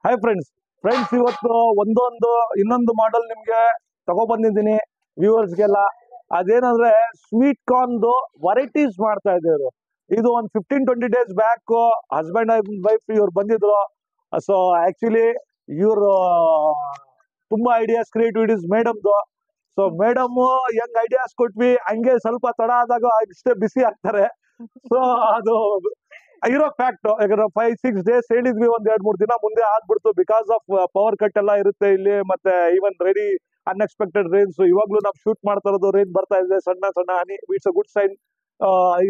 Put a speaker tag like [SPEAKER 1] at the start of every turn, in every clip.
[SPEAKER 1] Hi friends ಇವತ್ತು ಇನ್ನೊಂದು model ನಿಮ್ಗೆ ತಗೊಬಂದಿದ್ದೀನಿ ವ್ಯೂವರ್ಸ್ಗೆಲ್ಲ. ಅದೇನಂದ್ರೆ ಸ್ವೀಟ್ ಕಾರ್ನ್ದು ವೆರೈಟೀಸ್ ಮಾಡ್ತಾ ಇದ್ದೇವೆ. ಇದು ಒಂದು 15-20 days back husband and wife ಇವ್ರು ಬಂದಿದ್ರು. ಸೊ ಆಕ್ಚುಲಿ ಇವರು ತುಂಬಾ ಐಡಿಯಾಸ್ ಕ್ರಿಯೇಟಿವಿಟೀಸ್ ಮೇಡಮ್ದು. ಸೊ ಮೇಡಮ್ ಹೆಂಗ್ ಐಡಿಯಾಸ್ ಕೊಟ್ವಿ ಹಂಗೆ ಸ್ವಲ್ಪ ತಡ ಆದಾಗ ಇಷ್ಟೇ ಬಿಸಿ ಆಗ್ತಾರೆ. ಸೊ ಅದು ಇರೋ ಫ್ಯಾಕ್ಟ್. ಯಾಕಂದ್ರೆ 5-6 ಡೇಸ್ ಹೇಳಿದ್ವಿ, ಒಂದ್ 2-3 ದಿನ ಮುಂದೆ ಆಗ್ಬಿಡ್ತು ಬಿಕಾಸ್ ಆಫ್ ಪವರ್ ಕಟ್ ಎಲ್ಲ ಇರುತ್ತೆ ಇಲ್ಲಿ. ಮತ್ತೆ ಈವನ್ ರೆಡಿ ಅನ್ಎಕ್ಸ್ಪೆಕ್ಟೆಡ್ ರೈನ್ಸ್. ಇವಾಗ್ಲೂ ನಾವು ಶೂಟ್ ಮಾಡ್ತಾ ಇರೋದು ರೈನ್ ಬರ್ತಾ ಇದೆ, ಸಣ್ಣ ಸಣ್ಣ ಹನಿ. It's a good sign.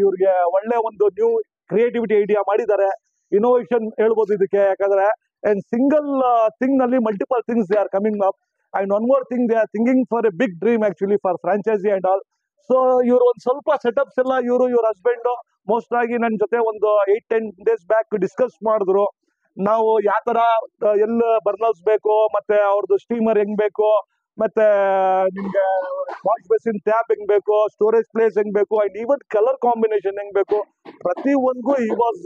[SPEAKER 1] ಇವ್ರಿಗೆ ಒಳ್ಳೆ ಒಂದು ನ್ಯೂ ಕ್ರಿಯೇಟಿವಿಟಿ ಐಡಿಯಾ ಮಾಡಿದ್ದಾರೆ. ಇನೋವೇಷನ್ ಹೇಳ್ಬೋದು ಇದಕ್ಕೆ. ಯಾಕಂದ್ರೆ ಸಿಂಗಲ್ ಥಿಂಗ್ ನಲ್ಲಿ multiple things they are coming up. And one more thing, they are thinking for a big dream actually for franchise and all. So ಇವ್ರು ಒಂದ್ ಸ್ವಲ್ಪ ಸೆಟಪ್ಸ್ ಎಲ್ಲ ಇವ್ರ ಹಸ್ಬೆಂಡ್ ಮೋಸ್ಟ್ ಆಗಿ ನನ್ನ ಜೊತೆ ಒಂದು 8-10 ಡೇಸ್ ಬ್ಯಾಕ್ ಡಿಸ್ಕಸ್ ಮಾಡಿದ್ರು. ನಾವು ಯಾವ ತರ ಎಲ್ಲ ಬರ್ನರ್ಸ್ ಬೇಕು, ಮತ್ತೆ ಅವ್ರದ್ದು ಸ್ಟೀಮರ್ ಹೆಂಗ್ ಬೇಕು, ಮತ್ತೆ ನಿಮ್ಗೆ ವಾಶ್ ಬೇಸಿನ್ ಟ್ಯಾಪ್ ಹೆಂಗ್ ಬೇಕು, ಸ್ಟೋರೇಜ್ ಪ್ಲೇಸ್ ಹೆಂಗ್ ಬೇಕು, ಅಂಡ್ ಈವನ್ ಕಲರ್ ಕಾಂಬಿನೇಷನ್ ಹೆಂಗ್ ಬೇಕು, ಪ್ರತಿ ಒಂದ್ಗೂ ಈ was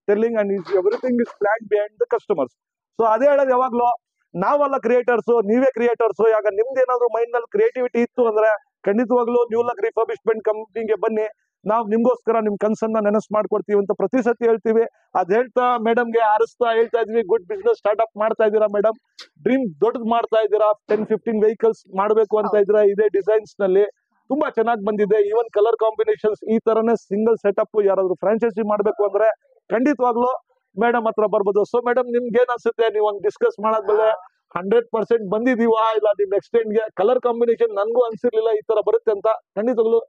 [SPEAKER 1] telling and everything is plan behind the customers. So ಅದೇ ಹೇಳೋದು, ಯಾವಾಗ್ಲೂ ನಾವೆಲ್ಲ ಕ್ರಿಯೇಟರ್ಸ್, ನೀವೇ ಕ್ರಿಯೇಟರ್ಸ್. ಯಾಕ ನಿಮ್ದು ಏನಾದ್ರು ಮೈಂಡ್ ನಲ್ಲಿ ಕ್ರಿಯೇಟಿವಿಟಿ ಇತ್ತು ಅಂದ್ರೆ ಖಂಡಿತವಾಗ್ಲೂ ನ್ಯೂ ಲಕ್ ರಿಫರ್ಬಿಶ್ಮೆಂಟ್ ಕಂಪ್ನಿಗೆ ಬನ್ನಿ. ನಾವು ನಿಮ್ಗೋಸ್ಕರ ನಿಮ್ ಕನ್ಸನ್ನ ನೆನಸ್ ಮಾಡ್ಕೊಡ್ತೀವಿ ಅಂತ ಪ್ರತಿ ಸತಿ ಹೇಳ್ತೀವಿ. ಅದ್ ಹೇಳ್ತಾ ಮೇಡಮ್ಗೆ ಆರಿಸ್ತಾ ಹೇಳ್ತಾ ಇದ್ವಿ, ಗುಡ್ ಬಿಸ್ನೆಸ್ ಸ್ಟಾರ್ಟ್ಅಪ್ ಮಾಡ್ತಾ ಇದ್ದೀರಾ ಮೇಡಮ್, ಡ್ರೀಮ್ ದೊಡ್ಡದು ಮಾಡ್ತಾ ಇದ್ದೀರಾ, 10-15 ವೆಹಿಕಲ್ಸ್ ಮಾಡ್ಬೇಕು ಅಂತ ಇದ್ರೆ ಇದೇ ಡಿಸೈನ್ಸ್ ನಲ್ಲಿ ತುಂಬಾ ಚೆನ್ನಾಗಿ ಬಂದಿದೆ. ಈವನ್ ಕಲರ್ ಕಾಂಬಿನೇಷನ್ಸ್ ಈ ತರನೇ ಸಿಂಗಲ್ ಸೆಟಪ್ ಯಾರಾದ್ರೂ ಫ್ರಾಂಚೈಸಿ ಮಾಡ್ಬೇಕು ಅಂದ್ರೆ ಖಂಡಿತವಾಗ್ಲೂ ಮೇಡಮ್ ಹತ್ರ ಬರ್ಬೋದು. ಸೊ ಮೇಡಮ್, ನಿಮ್ಗೆ ಏನ್ ಅನ್ಸುತ್ತೆ? ನೀವು ಒಂದು ಡಿಸ್ಕಸ್ ಮಾಡಾದ್ಮೇಲೆ 100% ಬಂದಿದೀವಾ ಇಲ್ಲ ನಿಮ್ ಎಕ್ಸ್ಟೆಂಡ್ ಗೆ? ಕಲರ್ ಕಾಂಬಿನೇಷನ್ ನನ್ಗೂ ಅನ್ಸಿರ್ಲಿಲ್ಲ ಈ ತರ ಬರುತ್ತೆ ಅಂತ. ಖಂಡಿತವಾಗ್ಲೂ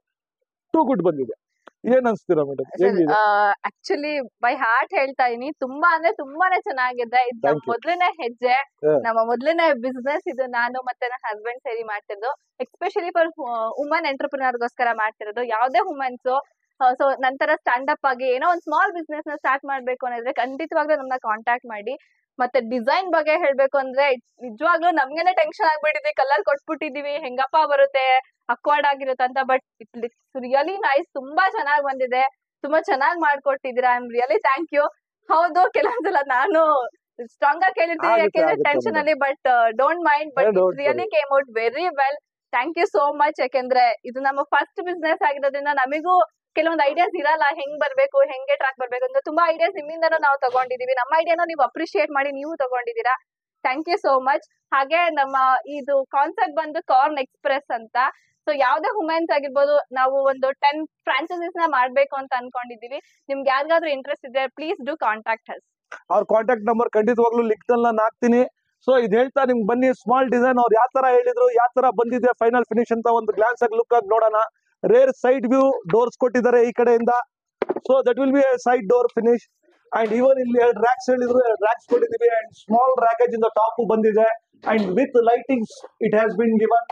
[SPEAKER 1] ಟೂ ಗುಡ್ ಬಂದಿದೆ. ಏನ್ ಅನ್ಸ್ತೀರಾ ಮೇಡಮ್?
[SPEAKER 2] ಆಕ್ಚುಲಿ ಬೈ ಹಾರ್ಟ್ ಹೇಳ್ತಾ ಇದೀನಿ, ತುಂಬಾ ಅಂದ್ರೆ ತುಂಬಾನೇ ಚೆನ್ನಾಗಿದೆ. ಇದು ನಮ್ಮ ಮೊದಲನೇ ಹೆಜ್ಜೆ, ನಮ್ಮ ಮೊದಲನೇ ಬಿಸ್ನೆಸ್ ಇದು. ನಾನು ಮತ್ತೆ ನನ್ನ ಹಸ್ಬೆಂಡ್ ಸೇರಿ ಮಾಡ್ತಿರೋದು, ಎಕ್ಸ್ಪೆಷಲಿ ಫಾರ್ ವುಮನ್ ಎಂಟರ್ಪ್ರಿನರ್ಗೋಸ್ಕರ ಮಾಡ್ತಿರೋದು. ಯಾವ್ದೇ ವುಮೆನ್ಸ್ ಸೊ ನಂತರ ಸ್ಟ್ಯಾಂಡ್ ಅಪ್ ಆಗಿ ಏನೋ ಒಂದು ಸ್ಮಾಲ್ ಬಿಸ್ನೆಸ್ ನ ಸ್ಟಾರ್ಟ್ ಮಾಡ್ಬೇಕು ಅನ್ನೋದ್ರೆ ಖಂಡಿತವಾಗ್ಲೂ ನಮ್ಮನ್ನ ಕಾಂಟ್ಯಾಕ್ಟ್ ಮಾಡಿ. ಮತ್ತೆ ಡಿಸೈನ್ ಬಗ್ಗೆ ಹೇಳ್ಬೇಕು ಅಂದ್ರೆ ನಿಜವಾಗ್ಲೂ ನಮ್ಗೆನೆ ಟೆನ್ಷನ್ ಆಗ್ಬಿಟ್ಟಿದ್ವಿ, ಕಲರ್ ಕೊಟ್ಬಿಟ್ಟಿದೀವಿ, ಹೆಂಗಪ್ಪ ಬರುತ್ತೆ, ಅಕ್ವರ್ಡ್ ಆಗಿರುತ್ತೆ ಅಂತ. ಬಟ್ ಇಟ್ಸ್ ರಿಯಲಿ ನೈಸ್, ತುಂಬಾ ಚೆನ್ನಾಗಿ ಬಂದಿದೆ, ತುಂಬಾ ಚೆನ್ನಾಗಿ ಮಾಡ್ಕೊಟ್ಟಿದ್ದೀರಾ. I am really thank you. ಹೌದು, ಕೆಲವೊಂದ್ಸಲ ನಾನು ಸ್ಟ್ರಾಂಗ್ ಆಗಿ ಕೇಳಿರ್ತೀನಿ ಯಾಕೆಂದ್ರೆ ಟೆನ್ಷನ್ ಅಲ್ಲಿ, but don't mind. But really came out very well. Thank you so much. ಯಾಕೆಂದ್ರೆ ಇದು ನಮ್ಮ ಫಸ್ಟ್ ಬಿಸ್ನೆಸ್ ಆಗಿರೋದ್ರಿಂದ ನಮಿಗೂ ಕೆಲವೊಂದು ಐಡಿಯಾಸ್ ಇರಲ್ಲ, ಹೆಂಗ್ ಬರ್ಬೇಕು, ಹೆಂಗೆ ಟ್ರ್ಯಾಕ್ ಬರ್ಬೇಕು ಅಂತ. ತುಂಬಾ ಐಡಿಯಾಸ್ ನಿಮ್ಮಿಂದನೂ ನಾವು ತಗೊಂಡಿದೀವಿ. ನಮ್ಮ ಐಡಿಯಾನ ನೀವು ಅಪ್ರಿಶಿಯೇಟ್ ಮಾಡಿ ನೀವು ತಗೊಂಡಿದ್ದೀರಾ. Thank you so much. ಹಾಗೆ ನಮ್ಮ ಇದು ಕಾನ್ಸೆಪ್ಟ್ ಬಂದು ಕಾರ್ನ್ ಎಕ್ಸ್ಪ್ರೆಸ್ ಅಂತ. ಸೊ ಯಾವ್ದೇ ವುಮೆನ್ಸ್ ಆಗಿರ್ಬೋದು, ನಾವು ಒಂದು 10 ಫ್ರಾಂಚೈಸೀಸ್ ನ ಮಾಡ್ಬೇಕು ಅಂತ ಅನ್ಕೊಂಡಿದೀವಿ. ನಿಮ್ಗೆ ಯಾರಿಗಾದ್ರೂ ಇಂಟ್ರೆಸ್ಟ್ ಇದೆ, ಪ್ಲೀಸ್ ಡೂ ಕಾಂಟ್ಯಾಕ್ಟ್ ಅಸ್.
[SPEAKER 1] ಅವ್ರ ಕಾಂಟ್ಯಾಕ್ಟ್ ನಂಬರ್ ಖಂಡಿತವಾಗ್ಲೂ ಲಿಂಕ್ ನಲ್ಲಿ ನಾನು ಹಾಕ್ತೀನಿ. ಸೊ ಇದು ಹೇಳ್ತಾ ನಿಮ್ಗೆ ಬನ್ನಿ, ಸ್ಮಾಲ್ ಡಿಸೈನ್ ಅವ್ರು ಯಾವ ತರ ಹೇಳಿದ್ರು, ಯಾವ ತರ ಬಂದಿದೆ ಫೈನಲ್ ಫಿನಿಶ್ ಅಂತ ಒಂದು ಗ್ಲಾನ್ಸ್ ಆಗಿ ಲುಕ್ ಆಗಿ ನೋಡೋಣ. ರೇರ್ ಸೈಡ್ ವ್ಯೂ ಡೋರ್ಸ್ ಕೊಟ್ಟಿದ್ದಾರೆ ಈ ಕಡೆಯಿಂದ. So that will be A side door finish. And ಇವನ್ ಇಲ್ಲಿ 2 ರ್ಯಾಕ್ಸ್ ಹೇಳಿದ್ರು, 2 ರ್ಯಾಕ್ಸ್ ಕೊಟ್ಟಿದ್ದೀವಿ. ಅಂಡ್ ಸ್ಮಾಲ್ ರ್ಯಾಕೇಜ್ ಇಂದ ಟಾಪ್ ಬಂದಿದೆ. And with lightings it has been given.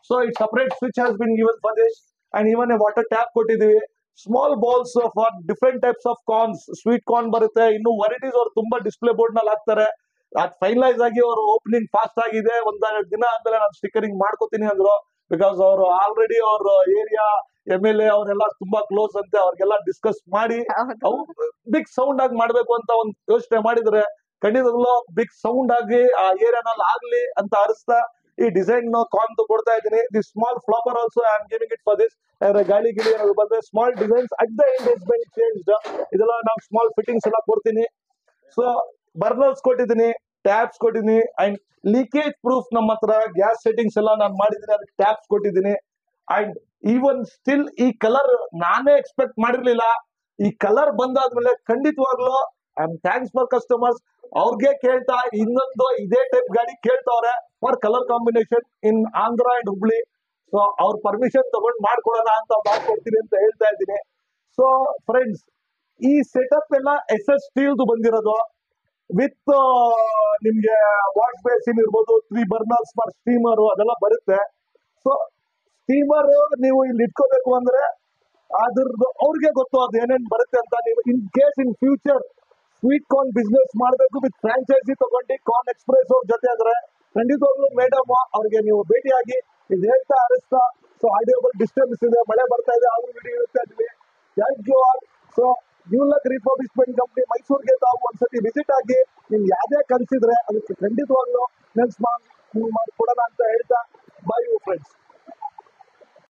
[SPEAKER 1] So it separate switch has been given for this. And even a water tap ಕೊಟ್ಟಿದ್ದೀವಿ. Small balls for different types of corns. Sweet corn ಬರುತ್ತೆ, ಇನ್ನು varieties ಅವ್ರು ತುಂಬಾ display board ನಲ್ಲಿ ಹಾಕ್ತಾರೆ. ಅದ್ finalise ಆಗಿ ಅವರು ಓಪನಿಂಗ್ ಫಾಸ್ಟ್ ಆಗಿದೆ. 1-2 ದಿನ ಆದ್ಮೇಲೆ ನಾನು ಸ್ಟಿಕರಿಂಗ್ ಮಾಡ್ಕೋತೀನಿ ಅಂದ್ರು. ಬಿಕಾಸ್ ಅವರು ಆಲ್ರೆಡಿ ಅವ್ರ ಏರಿಯಾ MLA ಅವರೆಲ್ಲ ತುಂಬಾ ಕ್ಲೋಸ್ ಅಂತೆ. ಅವ್ರಿಗೆಲ್ಲ ಡಿಸ್ಕಸ್ ಮಾಡಿ ಬಿಗ್ ಸೌಂಡ್ ಆಗಿ ಮಾಡ್ಬೇಕು ಅಂತ ಒಂದು ಯೋಚನೆ ಮಾಡಿದ್ರೆ ಖಂಡಿತವಾಗ್ಲೂ ಬಿಗ್ ಸೌಂಡ್ ಆಗಿ ಆ ಏರಿಯಾನಲ್ಲಿ ಆಗ್ಲಿ ಅಂತ ಅರಿಸ್ತಾ ಈ ಡಿಸೈನ್ ಕಾರ್ನ್ ಕೊಡ್ತಾ ಇದ್ದೀನಿ. The small flapper also I am giving it for this. ಗಾಳಿ ಗಿಳಿ ಏನಾದ್ರು ಬಂದ್ರೆ small designs at the end is been changed. ಇದೆಲ್ಲ ನಾವು ಸ್ಮಾಲ್ ಫಿಟ್ಟಿಂಗ್ಸ್ ಎಲ್ಲ ಕೊಡ್ತೀನಿ. ಸೊ ಬರ್ನರ್ಸ್ ಕೊಟ್ಟಿದ್ದೀನಿ, ಟ್ಯಾಬ್ಸ್ ಕೊಟ್ಟಿದ್ದೀನಿ. ಅಂಡ್ ಲೀಕೇಜ್ ಪ್ರೂಫ್ ನಮ್ಮ ಹತ್ರ ಗ್ಯಾಸ್ ಸೆಟ್ಟಿಂಗ್ಸ್ ಎಲ್ಲ ನಾನು ಮಾಡಿದ್ದೀನಿ, ಅದಕ್ಕೆ ಟ್ಯಾಬ್ಸ್ ಕೊಟ್ಟಿದ್ದೀನಿ. ಅಂಡ್ ಈವನ್ ಸ್ಟಿಲ್ ಈ ಕಲರ್ ನಾನೇ ಎಕ್ಸ್ಪೆಕ್ಟ್ ಮಾಡಿರ್ಲಿಲ್ಲ. ಈ ಕಲರ್ ಬಂದಾದ್ಮೇಲೆ ಖಂಡಿತವಾಗ್ಲೂ I am thanks for customers. ಅವ್ರಿಗೆ ಕೇಳ್ತಾ ಇನ್ನೊಂದು ಇದೇ ಟೈಪ್ ಗಾಡಿ ಕೇಳ್ತಾವ್ರೆ for colour combination in Andhra and Hubli. So ಅವ್ರ ಪರ್ಮಿಷನ್ ತಗೊಂಡ್ ಮಾಡ್ಕೊಡೋಣ ಅಂತ ಮಾಡ್ಕೊಡ್ತೀನಿ ಅಂತ ಹೇಳ್ತಾ ಇದ್ದೀನಿ. ಸೊ ಫ್ರೆಂಡ್ಸ್, ಈ ಸೆಟಪ್ ಎಲ್ಲ SS ಸ್ಟೀಲ್ದು ಬಂದಿರೋದು. ವಿತ್ ನಿಮ್ಗೆ ವಾಶ್ ಬೇಸಿನ್ ಇರ್ಬೋದು, 3 ಬರ್ನರ್ಸ್ ಫಾರ್ ಸ್ಟೀಮರ್ ಅದೆಲ್ಲ ಬರುತ್ತೆ. ಸೊ ಸ್ಟೀಮರ್ ನೀವು ಇಲ್ಲಿ ಇಟ್ಕೋಬೇಕು ಅಂದ್ರೆ ಅದ್ರದ್ದು ಅವ್ರಿಗೆ ಗೊತ್ತು ಅದು ಏನೇನ್ ಬರುತ್ತೆ ಅಂತ. ನೀವು in case in future sweet corn business ಮಾಡಬೇಕು ವಿತ್ ಫ್ರಾಂಚೈಸಿ ತಗೊಂಡು ಕಾರ್ನ್ ಎಕ್ಸ್ಪ್ರೆಸ್ ಅವ್ರ ಜೊತೆ ಆದ್ರೆ ಖಂಡಿತವಾಗ್ಲೂ ಮೇಡಮ್ ಅವ್ರಿಗೆ ನೀವು ಭೇಟಿಯಾಗಿ ಇದು ಹೇಳ್ತಾ ಅರಿಸ್ತಾ. ಸೊ ಆಡಿಯೋಬಲ್ ಡಿಸ್ಟರ್ಬೆನ್ಸ್ ಇದೆ, ಮಳೆ ಬರ್ತಾ ಇದೆ, ಆದ್ರೂ ವಿಡಿಯೋ ಇರ್ತಾ ಇದ್ವಿ. Thank you all. So new luck refurbishment company ಮೈಸೂರಿಗೆ ತಾವು ಒಂದ್ಸತಿ ವಿಸಿಟ್ ಆಗಿ ನಿಮ್ಗೆ ಯಾವ್ದೇ ಕನ್ಸಿದ್ರೆ ಅದಕ್ಕೆ ಖಂಡಿತವಾಗ್ಲೂ ನೆನ್ಸ್ ಮಾಡಿ ಕೊಡೋಣ ಅಂತ ಹೇಳ್ತಾ ಬಾಯ್ ಫ್ರೆಂಡ್ಸ್.